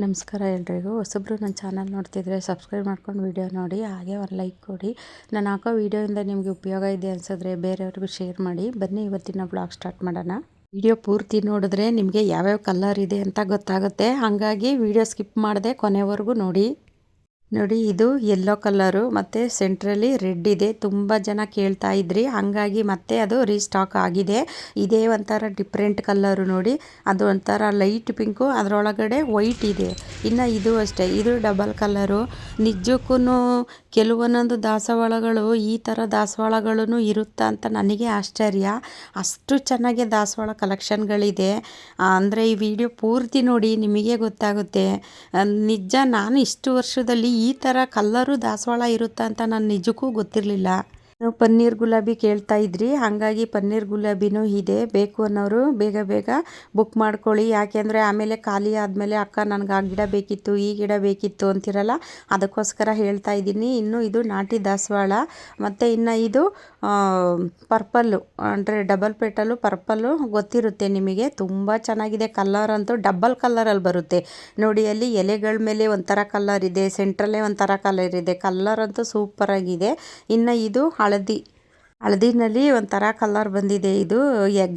ನಮಸ್ಕಾರ ಎಲ್ರಿಗೂ. ಹೊಸಬ್ರು ನನ್ನ ಚಾನಲ್ ನೋಡ್ತಿದ್ರೆ ಸಬ್ಸ್ಕ್ರೈಬ್ ಮಾಡ್ಕೊಂಡು ವಿಡಿಯೋ ನೋಡಿ, ಹಾಗೆ ಒಂದು ಲೈಕ್ ಕೊಡಿ. ನಾನು ಹಾಕೋ ವಿಡಿಯೋಯಿಂದ ನಿಮಗೆ ಉಪಯೋಗ ಇದೆ ಅನ್ಸಿದ್ರೆ ಬೇರೆಯವ್ರಿಗೂ ಶೇರ್ ಮಾಡಿ. ಬನ್ನಿ ಇವತ್ತಿನ ಬ್ಲಾಗ್ ಸ್ಟಾರ್ಟ್ ಮಾಡೋಣ. ವಿಡಿಯೋ ಪೂರ್ತಿ ನೋಡಿದ್ರೆ ನಿಮಗೆ ಯಾವ್ಯಾವ ಕಲರ್ ಇದೆ ಅಂತ ಗೊತ್ತಾಗುತ್ತೆ. ಹಾಗಾಗಿ ವಿಡಿಯೋ ಸ್ಕಿಪ್ ಮಾಡದೆ ಕೊನೆವರೆಗೂ ನೋಡಿ. ನೋಡಿ, ಇದು ಯೆಲ್ಲೋ ಕಲರು ಮತ್ತು ಸೆಂಟ್ರಲ್ಲಿ ರೆಡ್ ಇದೆ. ತುಂಬ ಜನ ಕೇಳ್ತಾ ಇದ್ರಿ, ಹಾಗಾಗಿ ಮತ್ತೆ ಅದು ರೀಸ್ಟಾಕ್ ಆಗಿದೆ. ಇದೇ ಒಂಥರ ಡಿಫ್ರೆಂಟ್ ಕಲರು. ನೋಡಿ, ಅದು ಒಂಥರ ಲೈಟ್ ಪಿಂಕು, ಅದರೊಳಗಡೆ ವೈಟ್ ಇದೆ. ಇನ್ನು ಇದು ಅಷ್ಟೇ, ಇದು ಡಬಲ್ ಕಲರು. ನಿಜಕ್ಕೂ ಕೆಲವೊಂದೊಂದು ದಾಸವಾಳಗಳು ಈ ಥರ ದಾಸವಾಳಗಳೂ ಇರುತ್ತಾ ಅಂತ ನನಗೆ ಆಶ್ಚರ್ಯ. ಅಷ್ಟು ಚೆನ್ನಾಗಿ ದಾಸವಾಳ ಕಲೆಕ್ಷನ್ಗಳಿದೆ. ಅಂದರೆ ಈ ವಿಡಿಯೋ ಪೂರ್ತಿ ನೋಡಿ, ನಿಮಗೆ ಗೊತ್ತಾಗುತ್ತೆ. ನಿಜ ನಾನು ಇಷ್ಟು ವರ್ಷದಲ್ಲಿ ಈ ಥರ ಕಲ್ಲರು ದಾಸವಾಳ ಇರುತ್ತಾ ಅಂತ ನಾನು ನಿಜಕ್ಕೂ ಗೊತ್ತಿರಲಿಲ್ಲ. ಪನ್ನೀರ್ ಗುಲಾಬಿ ಕೇಳ್ತಾ ಇದ್ರಿ, ಹಾಗಾಗಿ ಪನ್ನೀರ್ ಗುಲಾಬಿನೂ ಇದೆ. ಬೇಕು ಅನ್ನೋರು ಬೇಗ ಬೇಗ ಬುಕ್ ಮಾಡ್ಕೊಳ್ಳಿ. ಯಾಕೆಂದರೆ ಆಮೇಲೆ ಖಾಲಿ ಆದಮೇಲೆ ಅಕ್ಕ ನನಗೆ ಆ ಗಿಡ ಬೇಕಿತ್ತು, ಈ ಗಿಡ ಬೇಕಿತ್ತು ಅಂತಿರಲ್ಲ, ಅದಕ್ಕೋಸ್ಕರ ಹೇಳ್ತಾ ಇದ್ದೀನಿ. ಇನ್ನು ಇದು ನಾಟಿ ದಾಸವಾಳ, ಮತ್ತು ಇನ್ನು ಇದು ಪರ್ಪಲ್ಲು, ಅಂದರೆ ಡಬಲ್ ಪೆಟಲು ಪರ್ಪಲ್ಲು ಗೊತ್ತಿರುತ್ತೆ ನಿಮಗೆ. ತುಂಬ ಚೆನ್ನಾಗಿದೆ. ಕಲರ್ ಅಂತೂ ಡಬಲ್ ಕಲರಲ್ಲಿ ಬರುತ್ತೆ ನೋಡಿ. ಅಲ್ಲಿ ಎಲೆಗಳ ಮೇಲೆ ಒಂಥರ ಕಲರ್ ಇದೆ, ಸೆಂಟ್ರಲ್ಲೇ ಒಂಥರ ಕಲರ್ ಇದೆ. ಕಲರ್ ಅಂತೂ ಸೂಪರಾಗಿದೆ. ಇನ್ನು ಇದು ಹಳದಿನಲ್ಲಿ ಒಂಥರ ಕಲರ್ ಬಂದಿದೆ. ಇದು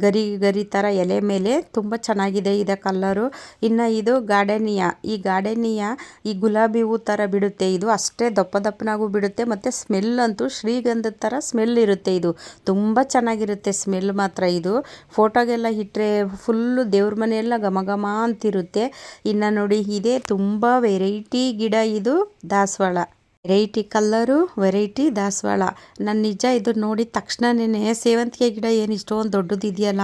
ಗರಿ ಗರಿ ಥರ ಎಲೆ ಮೇಲೆ ತುಂಬ ಚೆನ್ನಾಗಿದೆ ಇದೆ ಕಲ್ಲರು. ಇನ್ನು ಇದು ಗಾರ್ಡನಿಯಾ. ಈ ಗಾರ್ಡನಿಯಾ ಈ ಗುಲಾಬಿ ಹೂ ಥರ ಬಿಡುತ್ತೆ. ಇದು ಅಷ್ಟೇ ದಪ್ಪ ದಪ್ಪನಾಗೂ ಬಿಡುತ್ತೆ, ಮತ್ತು ಸ್ಮೆಲ್ ಅಂತೂ ಶ್ರೀಗಂಧದ ಥರ ಸ್ಮೆಲ್ ಇರುತ್ತೆ. ಇದು ತುಂಬ ಚೆನ್ನಾಗಿರುತ್ತೆ ಸ್ಮೆಲ್ ಮಾತ್ರ. ಇದು ಫೋಟೋಗೆಲ್ಲ ಇಟ್ಟರೆ ಫುಲ್ಲು ದೇವ್ರ ಮನೆಯೆಲ್ಲ ಘಮ ಘಮ ಅಂತಿರುತ್ತೆ. ಇನ್ನು ನೋಡಿ, ಇದೇ ತುಂಬ ವೆರೈಟಿ ಗಿಡ. ಇದು ದಾಸವಾಳ, ವೆರೈಟಿ ಕಲ್ಲರು, ವೆರೈಟಿ ದಾಸವಾಳ. ನಾನು ನಿಜ ಇದು ನೋಡಿದ ತಕ್ಷಣವೇ ಸೇವಂತಿಗೆ ಗಿಡ ಏನು ಇಷ್ಟೊಂದು ದೊಡ್ಡದಿದೆಯಲ್ಲ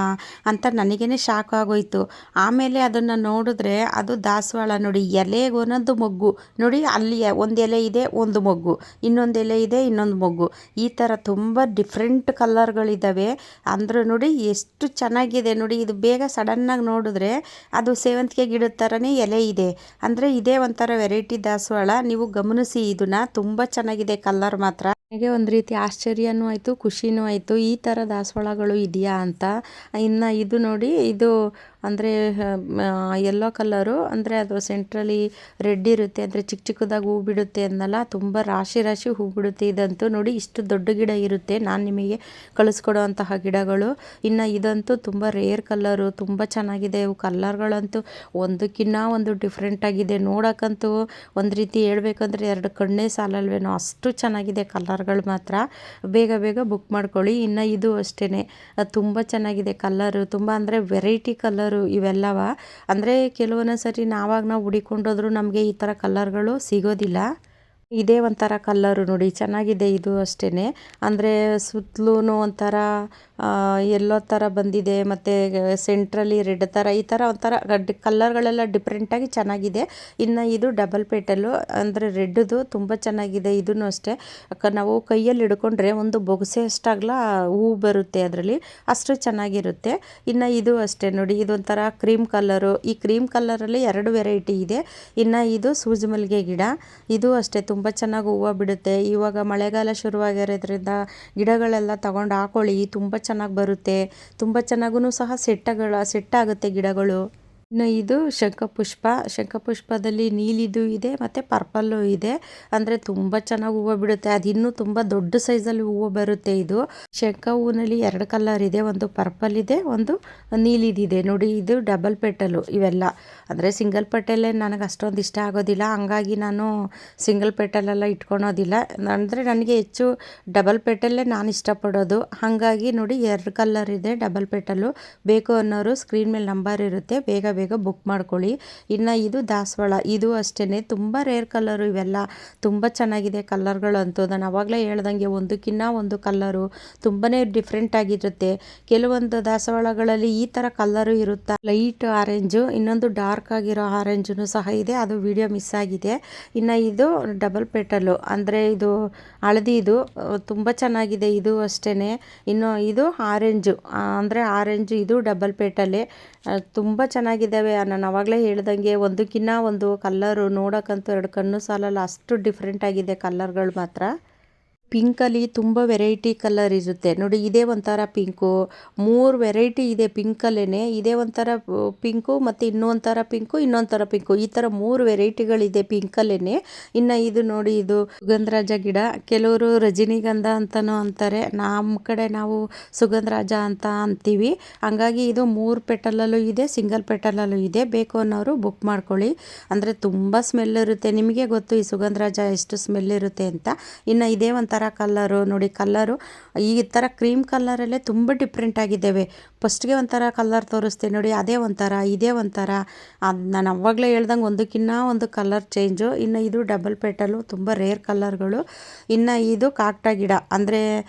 ಅಂತ ನನಗೇ ಶಾಕ್ ಆಗೋಯ್ತು. ಆಮೇಲೆ ಅದನ್ನು ನೋಡಿದ್ರೆ ಅದು ದಾಸವಾಳ. ನೋಡಿ, ಎಲೆಗೆ ಒಂದೊಂದು ಮೊಗ್ಗು ನೋಡಿ. ಅಲ್ಲಿ ಒಂದು ಎಲೆ ಇದೆ, ಒಂದು ಮೊಗ್ಗು, ಇನ್ನೊಂದು ಎಲೆ ಇದೆ, ಇನ್ನೊಂದು ಮೊಗ್ಗು. ಈ ಥರ ತುಂಬ ಡಿಫ್ರೆಂಟ್ ಕಲ್ಲರ್ಗಳಿದ್ದಾವೆ. ಅಂದರೂ ನೋಡಿ ಎಷ್ಟು ಚೆನ್ನಾಗಿದೆ ನೋಡಿ. ಇದು ಬೇಗ ಸಡನ್ನಾಗಿ ನೋಡಿದ್ರೆ ಅದು ಸೇವಂತಿಗೆ ಗಿಡದ ಥರನೇ ಎಲೆ ಇದೆ. ಅಂದರೆ ಇದೇ ಒಂಥರ ವೆರೈಟಿ ದಾಸವಾಳ. ನೀವು ಗಮನಿಸಿ ಇದನ್ನು, ತುಂಬ ಚೆನ್ನಾಗಿದೆ ಕಲರ್ ಮಾತ್ರ. ನನಗೆ ಒಂದು ರೀತಿ ಆಶ್ಚರ್ಯನೂ ಆಯಿತು, ಖುಷಿನೂ ಆಯಿತು, ಈ ಥರ ದಾಸವಾಳಗಳು ಇದೆಯಾ ಅಂತ. ಇನ್ನು ಇದು ನೋಡಿ, ಇದು ಅಂದರೆ ಯೆಲ್ಲೋ ಕಲರು, ಅಂದರೆ ಅದು ಸೆಂಟ್ರಲಿ ರೆಡ್ ಇರುತ್ತೆ, ಅಂದರೆ ಚಿಕ್ಕ ಚಿಕ್ಕದಾಗಿ ಹೂ ಬಿಡುತ್ತೆ ಅನ್ನಲ್ಲ, ತುಂಬ ರಾಶಿ ರಾಶಿ ಹೂ ಬಿಡುತ್ತೆ. ಇದಂತೂ ನೋಡಿ, ಇಷ್ಟು ದೊಡ್ಡ ಗಿಡ ಇರುತ್ತೆ ನಾನು ನಿಮಗೆ ಕಳಿಸ್ಕೊಡೋವಂತಹ ಗಿಡಗಳು. ಇನ್ನು ಇದಂತೂ ತುಂಬ ರೇರ್ ಕಲರು, ತುಂಬ ಚೆನ್ನಾಗಿದೆ. ಇವು ಕಲ್ಲರ್ಗಳಂತೂ ಒಂದಕ್ಕಿನ್ನ ಒಂದು ಡಿಫ್ರೆಂಟ್ ಆಗಿದೆ. ನೋಡೋಕ್ಕಂತೂ ಒಂದು ರೀತಿ ಹೇಳ್ಬೇಕಂದ್ರೆ ಎರಡು ಕಣ್ಣೇ ಸಾಲಲ್ವೇನೋ, ಅಷ್ಟು ಚೆನ್ನಾಗಿದೆ ಕಲರ್ಗಳು ಮಾತ್ರ. ಬೇಗ ಬೇಗ ಬುಕ್ ಮಾಡ್ಕೊಳ್ಳಿ. ಇನ್ನು ಇದು ಅಷ್ಟೇ, ತುಂಬ ಚೆನ್ನಾಗಿದೆ ಕಲ್ಲರು. ತುಂಬ ಅಂದರೆ ವೆರೈಟಿ ಕಲರು ಇವೆಲ್ಲವ. ಅಂದರೆ ಕೆಲವೊಂದು ಸರಿ ನಾವು ಹುಡಿಕೊಂಡೋದ್ರೂ ನಮಗೆ ಈ ಥರ ಕಲ್ಲರ್ಗಳು ಸಿಗೋದಿಲ್ಲ. ಇದೇ ಒಂಥರ ಕಲ್ಲರು ನೋಡಿ, ಚೆನ್ನಾಗಿದೆ ಇದು ಅಷ್ಟೇ. ಅಂದರೆ ಸುತ್ತಲೂ ಒಂಥರ ಎಲ್ಲೋ ಥರ ಬಂದಿದೆ, ಮತ್ತು ಸೆಂಟ್ರಲ್ಲಿ ರೆಡ್ ಥರ, ಈ ಥರ ಒಂಥರ ಕಲ್ಲರ್ಗಳೆಲ್ಲ ಡಿಫ್ರೆಂಟಾಗಿ ಚೆನ್ನಾಗಿದೆ. ಇನ್ನು ಇದು ಡಬಲ್ ಪೆಟಲು, ಅಂದರೆ ರೆಡ್ದು ತುಂಬ ಚೆನ್ನಾಗಿದೆ. ಇದೂ ಅಷ್ಟೇ, ನಾವು ಕೈಯಲ್ಲಿ ಹಿಡ್ಕೊಂಡ್ರೆ ಒಂದು ಬೊಗಸೆ ಅಷ್ಟಾಗಲ ಹೂ ಬರುತ್ತೆ ಅದರಲ್ಲಿ, ಅಷ್ಟು ಚೆನ್ನಾಗಿರುತ್ತೆ. ಇನ್ನು ಇದು ಅಷ್ಟೇ ನೋಡಿ, ಇದೊಂಥರ ಕ್ರೀಮ್ ಕಲ್ಲರು. ಈ ಕ್ರೀಮ್ ಕಲ್ಲರಲ್ಲಿ ಎರಡು ವೆರೈಟಿ ಇದೆ. ಇನ್ನು ಇದು ಸೂಜಿ ಮಲ್ಲಿಗೆ ಗಿಡ, ಇದು ಅಷ್ಟೇ ತುಂಬ ಚೆನ್ನಾಗಿ ಹೂವು ಬಿಡುತ್ತೆ. ಇವಾಗ ಮಳೆಗಾಲ ಶುರುವಾಗಿರೋದ್ರಿಂದ ಗಿಡಗಳೆಲ್ಲ ತಗೊಂಡು ಹಾಕೊಳ್ಳಿ, ತುಂಬ ಚೆನ್ನಾಗಿ ಬರುತ್ತೆ. ತುಂಬ ಚೆನ್ನಾಗೂ ಸಹ ಸೆಟ್ ಆಗುತ್ತೆ ಗಿಡಗಳು. ಇನ್ನು ಇದು ಶಂಖಪುಷ್ಪದಲ್ಲಿ ನೀಲಿದು ಇದೆ, ಮತ್ತು ಪರ್ಪಲ್ಲು ಇದೆ. ಅಂದರೆ ತುಂಬ ಚೆನ್ನಾಗಿ ಹೂವು ಬಿಡುತ್ತೆ. ಅದು ಇನ್ನೂ ತುಂಬ ದೊಡ್ಡ ಸೈಜಲ್ಲಿ ಹೂವು ಬರುತ್ತೆ. ಇದು ಶಂಖ ಹೂವಿನಲ್ಲಿ ಎರಡು ಕಲರ್ ಇದೆ, ಒಂದು ಪರ್ಪಲ್ ಇದೆ, ಒಂದು ನೀಲಿದಿದೆ ನೋಡಿ. ಇದು ಡಬಲ್ ಪೆಟಲು ಇವೆಲ್ಲ. ಅಂದರೆ ಸಿಂಗಲ್ ಪೆಟಲೇ ನನಗೆ ಅಷ್ಟೊಂದು ಇಷ್ಟ ಆಗೋದಿಲ್ಲ, ಹಂಗಾಗಿ ನಾನು ಸಿಂಗಲ್ ಪೆಟಲೆಲ್ಲ ಇಟ್ಕೊಳೋದಿಲ್ಲ. ಅಂದರೆ ನನಗೆ ಹೆಚ್ಚು ಡಬಲ್ ಪೆಟಲ್ಲೇ ನಾನು ಇಷ್ಟಪಡೋದು. ಹಾಗಾಗಿ ನೋಡಿ, ಎರಡು ಕಲರ್ ಇದೆ ಡಬಲ್ ಪೆಟಲು. ಬೇಕು ಅನ್ನೋರು ಸ್ಕ್ರೀನ್ ಮೇಲೆ ನಂಬರ್ ಇರುತ್ತೆ, ಬೇಗ ಬೇಗ ಬುಕ್ ಮಾಡ್ಕೊಳ್ಳಿ. ಇನ್ನು ಇದು ದಾಸವಾಳ, ಇದು ಅಷ್ಟೇ ತುಂಬ ರೇರ್ ಕಲರು. ಇವೆಲ್ಲ ತುಂಬ ಚೆನ್ನಾಗಿದೆ ಕಲ್ಲರ್ಗಳು ಅಂತೂ. ನಾನು ಆವಾಗಲೇ ಹೇಳ್ದಂಗೆ ಒಂದಕ್ಕಿನ್ನ ಒಂದು ಕಲ್ಲರು ತುಂಬಾ ಡಿಫ್ರೆಂಟ್ ಆಗಿರುತ್ತೆ. ಕೆಲವೊಂದು ದಾಸವಾಳಗಳಲ್ಲಿ ಈ ಥರ ಕಲ್ಲರು ಇರುತ್ತೆ, ಲೈಟ್ ಆರೆಂಜು, ಇನ್ನೊಂದು ಡಾರ್ಕ್ ಆಗಿರೋ ಆರೆಂಜೂ ಸಹ ಇದೆ, ಅದು ವಿಡಿಯೋ ಮಿಸ್ ಆಗಿದೆ. ಇನ್ನು ಇದು ಡಬಲ್ ಪೆಟಲು, ಅಂದರೆ ಇದು ಹಳದಿದು, ತುಂಬ ಚೆನ್ನಾಗಿದೆ ಇದು ಅಷ್ಟೇ. ಇನ್ನು ಇದು ಆರೆಂಜು, ಅಂದರೆ ಆರೆಂಜು, ಇದು ಡಬಲ್ ಪೆಟಲೆ, ತುಂಬ ಚೆನ್ನಾಗಿದ್ದಾವೆ. ನಾನು ಆವಾಗಲೇ ಹೇಳ್ದಂಗೆ ಒಂದಕ್ಕಿನ್ನ ಒಂದು ಕಲ್ಲರು ನೋಡೋಕ್ಕಂತೂ ಎರಡು ಕಣ್ಣು ಸಾಲಲ್ಲ, ಅಷ್ಟು ಡಿಫ್ರೆಂಟ್ ಆಗಿದೆ ಕಲ್ಲರ್ಗಳು ಮಾತ್ರ. ಪಿಂಕಲ್ಲಿ ತುಂಬ ವೆರೈಟಿ ಕಲರ್ ಇರುತ್ತೆ ನೋಡಿ. ಇದೇ ಒಂಥರ ಪಿಂಕು, 3 ವೆರೈಟಿ ಇದೆ ಪಿಂಕಲ್ಲೇ. ಇದೇ ಒಂಥರ ಪಿಂಕು ಮತ್ತು ಇನ್ನೊಂಥರ ಪಿಂಕು, ಇನ್ನೊಂಥರ ಪಿಂಕು, ಈ ಥರ 3 ವೆರೈಟಿಗಳಿದೆ ಪಿಂಕಲ್ಲೇ. ಇನ್ನು ಇದು ನೋಡಿ, ಇದು ಸುಗಂಧರಾಜ ಗಿಡ. ಕೆಲವರು ರಜನಿಗಂಧ ಅಂತಲೂ ಅಂತಾರೆ, ನಮ್ಮ ಕಡೆ ನಾವು ಸುಗಂಧರಾಜ ಅಂತ ಅಂತೀವಿ. ಹಂಗಾಗಿ ಇದು 3 ಪೆಟಲಲ್ಲೂ ಇದೆ, ಸಿಂಗಲ್ ಪೆಟಲಲ್ಲೂ ಇದೆ. ಬೇಕು ಅನ್ನೋರು ಬುಕ್ ಮಾಡ್ಕೊಳ್ಳಿ. ಅಂದರೆ ತುಂಬ ಸ್ಮೆಲ್ ಇರುತ್ತೆ, ನಿಮಗೆ ಗೊತ್ತು ಈ ಸುಗಂಧರಾಜ ಎಷ್ಟು ಸ್ಮೆಲ್ ಇರುತ್ತೆ ಅಂತ. ಇನ್ನು ಇದೇ ಒಂಥರ ಕಲ್ಲರು ನೋಡಿ. ಕಲ್ಲರು ಈ ಥರ ಕ್ರೀಮ್ ಕಲ್ಲರಲ್ಲೇ ತುಂಬ ಡಿಫ್ರೆಂಟ್ ಆಗಿದ್ದಾವೆ. ಫಸ್ಟ್ಗೆ ಒಂಥರ ಕಲ್ಲರ್ ತೋರಿಸ್ತೆ ನೋಡಿ, ಅದೇ ಒಂಥರ, ಇದೇ ಒಂಥರ. ನಾನು ಅವಾಗಲೇ ಹೇಳ್ದಂಗೆ ಒಂದಕ್ಕಿನ್ನ ಒಂದು ಕಲರ್ ಚೇಂಜು. ಇನ್ನು ಇದು ಡಬಲ್ ಪೆಟಲು, ತುಂಬ ರೇರ್ ಕಲ್ಲರ್ಗಳು. ಇನ್ನು ಇದು ಕಾಕಡ ಗಿಡ, ಅಂದರೆ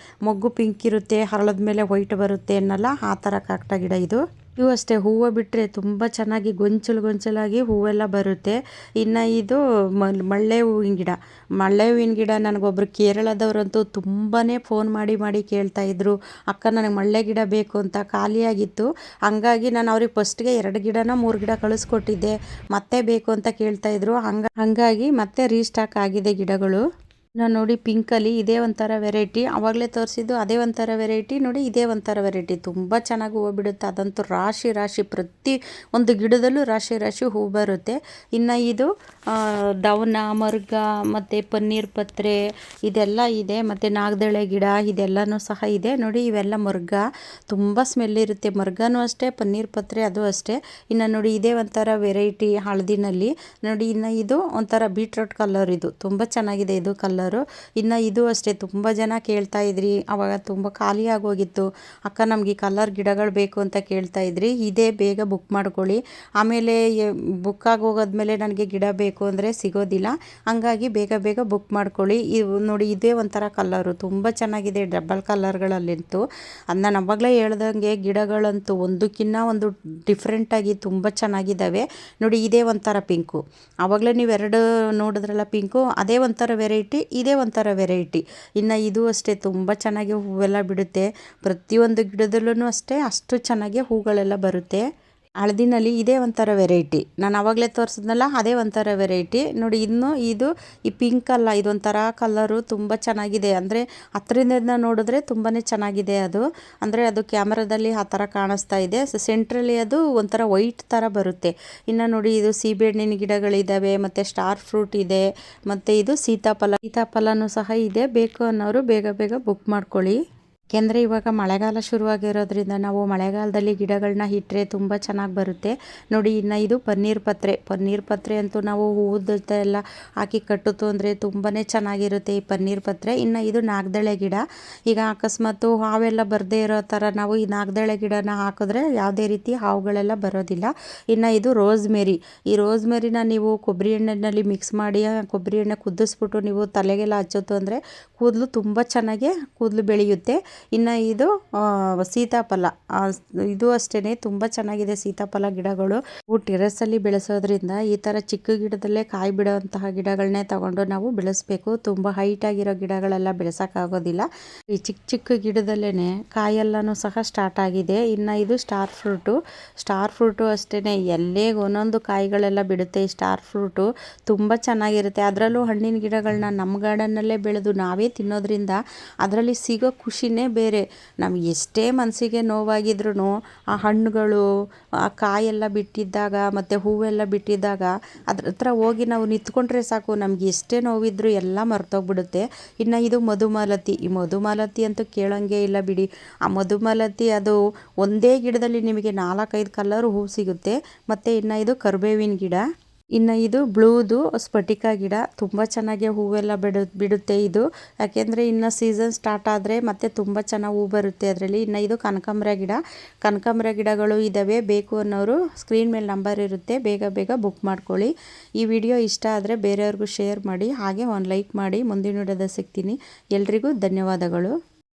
ಮೊಗ್ಗು ಪಿಂಕ್ ಇರುತ್ತೆ, ಹರಳದ ಮೇಲೆ ವೈಟ್ ಬರುತ್ತೆ ಅನ್ನಲ್ಲ, ಆ ಥರ ಕಾಕಡ ಗಿಡ ಇದು. ಇವು ಅಷ್ಟೇ, ಹೂವು ಬಿಟ್ಟರೆ ತುಂಬ ಚೆನ್ನಾಗಿ ಗೊಂಚಲಾಗಿ ಹೂವೆಲ್ಲ ಬರುತ್ತೆ. ಇನ್ನು ಇದು ಮಳ್ಳೆ ಹೂವಿನ ಗಿಡ. ಮಳ್ಳೆ ಹೂವಿನ ಗಿಡ ನನಗೊಬ್ಬರು ಕೇರಳದವರಂತೂ ತುಂಬಾ ಫೋನ್ ಮಾಡಿ ಕೇಳ್ತಾಯಿದ್ರು, ಅಕ್ಕ ನನಗೆ ಮಳ್ಳೆ ಗಿಡ ಬೇಕು ಅಂತ. ಖಾಲಿಯಾಗಿತ್ತು, ಹಂಗಾಗಿ ನಾನು ಅವ್ರಿಗೆ ಫಸ್ಟ್ಗೆ 2 ಗಿಡನ 3 ಗಿಡ ಕಳಿಸ್ಕೊಟ್ಟಿದ್ದೆ. ಮತ್ತೆ ಬೇಕು ಅಂತ ಕೇಳ್ತಾಯಿದ್ರು, ಹಂಗಾಗಿ ಮತ್ತೆ ರೀಸ್ಟಾಕ್ ಆಗಿದೆ ಗಿಡಗಳು. ನಾನು ನೋಡಿ ಪಿಂಕಲ್ಲಿ ಇದೇ ಒಂಥರ ವೆರೈಟಿ, ಆವಾಗಲೇ ತೋರಿಸಿದ್ದು ಅದೇ ಒಂಥರ ವೆರೈಟಿ ನೋಡಿ. ಇದೇ ಒಂಥರ ವೆರೈಟಿ, ತುಂಬ ಚೆನ್ನಾಗಿ ಹೂವು ಬಿಡುತ್ತೆ. ಅದಂತೂ ರಾಶಿ ಪ್ರತಿ ಒಂದು ಗಿಡದಲ್ಲೂ ರಾಶಿ ಹೂ ಬರುತ್ತೆ. ಇನ್ನು ಇದು ದವನ, ಮರ್ಗ ಮತ್ತು ಪನ್ನೀರ್ ಪತ್ರೆ ಇದೆಲ್ಲ ಇದೆ. ಮತ್ತು ನಾಗದಳೆ ಗಿಡ ಇದೆಲ್ಲನೂ ಸಹ ಇದೆ ನೋಡಿ. ಇವೆಲ್ಲ ಮರ್ಗ, ತುಂಬ ಸ್ಮೆಲ್ ಇರುತ್ತೆ. ಮರ್ಗನೂ ಅಷ್ಟೇ, ಪನ್ನೀರ್ ಪತ್ರೆ ಅದು ಅಷ್ಟೇ. ಇನ್ನು ನೋಡಿ ಇದೇ ಒಂಥರ ವೆರೈಟಿ ಹಳದಿನಲ್ಲಿ ನೋಡಿ. ಇನ್ನು ಇದು ಒಂಥರ ಬೀಟ್ರೋಟ್ ಕಲರ್, ಇದು ತುಂಬ ಚೆನ್ನಾಗಿದೆ ಇದು ಕಲರು. ಇನ್ನು ಇದು ಅಷ್ಟೇ, ತುಂಬ ಜನ ಕೇಳ್ತಾ ಇದ್ರಿ, ಅವಾಗ ತುಂಬ ಖಾಲಿ ಆಗೋಗಿತ್ತು. ಅಕ್ಕ ನಮಗೆ ಕಲರ್ ಗಿಡಗಳು ಬೇಕು ಅಂತ ಕೇಳ್ತಾ ಇದ್ರಿ. ಇದೇ ಬೇಗ ಬುಕ್ ಮಾಡ್ಕೊಳ್ಳಿ, ಆಮೇಲೆ ಬುಕ್ ಆಗೋಗೋದ್ಮೇಲೆ ನನಗೆ ಗಿಡ ಬೇಕು ಅಂದರೆ ಸಿಗೋದಿಲ್ಲ. ಹಂಗಾಗಿ ಬೇಗ ಬುಕ್ ಮಾಡ್ಕೊಳ್ಳಿ. ಇವು ನೋಡಿ, ಇದೇ ಒಂಥರ ಕಲರು, ತುಂಬ ಚೆನ್ನಾಗಿದೆ ಡಬಲ್ ಕಲರ್ಗಳಲ್ಲಂತೂ. ಅದು ನಾನು ಅವಾಗಲೇ ಹೇಳ್ದಂಗೆ ಗಿಡಗಳಂತೂ ಒಂದಕ್ಕಿಂತ ಒಂದು ಡಿಫ್ರೆಂಟಾಗಿ ತುಂಬ ಚೆನ್ನಾಗಿದ್ದಾವೆ ನೋಡಿ. ಇದೇ ಒಂಥರ ಪಿಂಕು, ಆವಾಗಲೇ ನೀವು 2 ನೋಡಿದ್ರಲ್ಲ ಪಿಂಕು, ಅದೇ ಒಂಥರ ವೆರೈಟಿ, ಇದೇ ಒಂಥರ ವೆರೈಟಿ. ಇನ್ನು ಇದು ಅಷ್ಟೇ, ತುಂಬ ಚೆನ್ನಾಗಿ ಹೂವೆಲ್ಲ ಬಿಡುತ್ತೆ. ಪ್ರತಿಯೊಂದು ಗಿಡದಲ್ಲೂ ಅಷ್ಟೇ ಅಷ್ಟು ಚೆನ್ನಾಗಿ ಹೂಗಳೆಲ್ಲ ಬರುತ್ತೆ. ಹಳದಿನಲ್ಲಿ ಇದೇ ಒಂಥರ ವೆರೈಟಿ, ನಾನು ಆವಾಗಲೇ ತೋರಿಸಿದ್ನಲ್ಲ ಅದೇ ಒಂಥರ ವೆರೈಟಿ ನೋಡಿ. ಇನ್ನು ಇದು ಈ ಪಿಂಕ್ ಅಲ್ಲ, ಇದೊಂಥರ ಕಲರು ತುಂಬ ಚೆನ್ನಾಗಿದೆ. ಅಂದರೆ ಹತ್ತಿರದಿಂದ ನೋಡಿದ್ರೆ ತುಂಬಾ ಚೆನ್ನಾಗಿದೆ ಅದು. ಅಂದರೆ ಅದು ಕ್ಯಾಮ್ರಾದಲ್ಲಿ ಆ ಥರ ಕಾಣಿಸ್ತಾ ಇದೆ. ಸೆಂಟ್ರಲ್ಲಿ ಅದು ಒಂಥರ ವೈಟ್ ಥರ ಬರುತ್ತೆ. ಇನ್ನು ನೋಡಿ, ಇದು ಸೀಬೆಹಣ್ಣಿನ ಗಿಡಗಳಿದ್ದಾವೆ, ಮತ್ತು ಸ್ಟಾರ್ ಫ್ರೂಟ್ ಇದೆ, ಮತ್ತು ಇದು ಸೀತಾಫಲನೂ ಸಹ ಇದೆ. ಬೇಕು ಅನ್ನೋರು ಬೇಗ ಬುಕ್ ಮಾಡ್ಕೊಳ್ಳಿ. ಯಾಕೆಂದರೆ ಇವಾಗ ಮಳೆಗಾಲ ಶುರುವಾಗಿರೋದ್ರಿಂದ ನಾವು ಮಳೆಗಾಲದಲ್ಲಿ ಗಿಡಗಳನ್ನ ಇಟ್ಟರೆ ತುಂಬ ಚೆನ್ನಾಗಿ ಬರುತ್ತೆ ನೋಡಿ. ಇನ್ನು ಇದು ಪನ್ನೀರ್ ಪತ್ರೆ ಅಂತೂ ನಾವು ಹೂವು ಎಲ್ಲ ಹಾಕಿ ಕಟ್ಟಿತು ಅಂದರೆ ತುಂಬಾ ಚೆನ್ನಾಗಿರುತ್ತೆ ಈ ಪನ್ನೀರ್ ಪತ್ರೆ. ಇನ್ನು ಇದು ನಾಗದಳೆ ಗಿಡ. ಈಗ ಅಕಸ್ಮಾತು ಹಾವೆಲ್ಲ ಬರದೇ ಇರೋ ಥರ ನಾವು ಈ ನಾಗದಳೆ ಗಿಡನ ಹಾಕಿದ್ರೆ ಯಾವುದೇ ರೀತಿ ಹಾವುಗಳೆಲ್ಲ ಬರೋದಿಲ್ಲ. ಇನ್ನು ಇದು ಈ ರೋಸ್ಮೆರಿನ ನೀವು ಕೊಬ್ಬರಿ ಎಣ್ಣೆಯಲ್ಲಿ ಮಿಕ್ಸ್ ಮಾಡಿ, ಕೊಬ್ಬರಿ ಎಣ್ಣೆ ಕುದಿಸ್ಬಿಟ್ಟು ನೀವು ತಲೆಗೆಲ್ಲ ಹಚ್ಚೋದು ಅಂದರೆ ಕೂದಲು ತುಂಬ ಚೆನ್ನಾಗಿ ಕೂದಲು ಬೆಳೆಯುತ್ತೆ. ಇನ್ನು ಇದು ಸೀತಾಫಲ, ಇದು ಅಷ್ಟೇ ತುಂಬ ಚೆನ್ನಾಗಿದೆ ಸೀತಾಫಲ ಗಿಡಗಳು. ಟೆರೆಸಲ್ಲಿ ಬೆಳೆಸೋದ್ರಿಂದ ಈ ಥರ ಚಿಕ್ಕ ಗಿಡದಲ್ಲೇ ಕಾಯಿ ಬಿಡುವಂತಹ ಗಿಡಗಳನ್ನೇ ತಗೊಂಡು ನಾವು ಬೆಳೆಸಬೇಕು. ತುಂಬ ಹೈಟ್ ಆಗಿರೋ ಗಿಡಗಳೆಲ್ಲ ಬೆಳೆಸೋಕ್ಕಾಗೋದಿಲ್ಲ. ಈ ಚಿಕ್ಕ ಗಿಡದಲ್ಲೇ ಕಾಯೆಲ್ಲನೂ ಸಹ ಸ್ಟಾರ್ಟ್ ಆಗಿದೆ. ಇನ್ನು ಇದು ಸ್ಟಾರ್ ಫ್ರೂಟು ಅಷ್ಟೇ, ಎಲ್ಲೇ ಒಂದೊಂದು ಕಾಯಿಗಳೆಲ್ಲ ಬಿಡುತ್ತೆ. ಈ ಸ್ಟಾರ್ ಫ್ರೂಟು ತುಂಬ ಚೆನ್ನಾಗಿರುತ್ತೆ. ಅದರಲ್ಲೂ ಹಣ್ಣಿನ ಗಿಡಗಳನ್ನ ನಮ್ಮ ಗಾರ್ಡನ್ನಲ್ಲೇ ಬೆಳೆದು ನಾವೇ ತಿನ್ನೋದ್ರಿಂದ ಅದರಲ್ಲಿ ಸಿಗೋ ಖುಷಿನೇ ಬೇರೆ. ನಮ್ಗೆ ಎಷ್ಟೇ ಮನಸ್ಸಿಗೆ ನೋವಾಗಿದ್ರೂ ಆ ಹಣ್ಣುಗಳು, ಆ ಕಾಯೆಲ್ಲ ಬಿಟ್ಟಿದ್ದಾಗ ಮತ್ತು ಹೂವೆಲ್ಲ ಬಿಟ್ಟಿದ್ದಾಗ ಅದ್ರ ಹತ್ರ ಹೋಗಿ ನಾವು ನಿಂತ್ಕೊಂಡ್ರೆ ಸಾಕು, ನಮ್ಗೆ ಎಷ್ಟೇ ನೋವಿದ್ರೂ ಎಲ್ಲ ಮರ್ತೋಗ್ಬಿಡುತ್ತೆ. ಇನ್ನು ಇದು ಈ ಮಧುಮಾಲತಿ ಅಂತೂ ಕೇಳೋಂಗೆ ಇಲ್ಲ ಬಿಡಿ. ಆ ಮಧುಮಾಲತಿ ಅದು ಒಂದೇ ಗಿಡದಲ್ಲಿ ನಿಮಗೆ 4-5 ಕಲರ್ ಹೂ ಸಿಗುತ್ತೆ. ಮತ್ತು ಇನ್ನು ಇದು ಕರಿಬೇವಿನ ಗಿಡ. ಇನ್ನು ಇದು ಬ್ಲೂದು ಸ್ಫಟಿಕ ಗಿಡ, ತುಂಬ ಚೆನ್ನಾಗಿ ಹೂವೆಲ್ಲ ಬಿಡುತ್ತೆ ಇದು. ಯಾಕೆಂದರೆ ಇನ್ನು ಸೀಸನ್ ಸ್ಟಾರ್ಟ್ ಆದರೆ ಮತ್ತೆ ತುಂಬ ಚೆನ್ನಾಗಿ ಹೂ ಬರುತ್ತೆ ಅದರಲ್ಲಿ. ಇನ್ನು ಇದು ಕನಕಾಂಬರ ಗಿಡಗಳು ಇದ್ದಾವೆ. ಬೇಕು ಅನ್ನೋರು ಸ್ಕ್ರೀನ್ ಮೇಲೆ ನಂಬರ್ ಇರುತ್ತೆ, ಬೇಗ ಬುಕ್ ಮಾಡ್ಕೊಳ್ಳಿ. ಈ ವಿಡಿಯೋ ಇಷ್ಟ ಆದರೆ ಬೇರೆಯವ್ರಿಗೂ ಶೇರ್ ಮಾಡಿ, ಹಾಗೆ ಒಂದು ಲೈಕ್ ಮಾಡಿ. ಮುಂದಿನ ವಿಡಿಯೋದಲ್ಲಿ ಸಿಗ್ತೀನಿ. ಎಲ್ರಿಗೂ ಧನ್ಯವಾದಗಳು.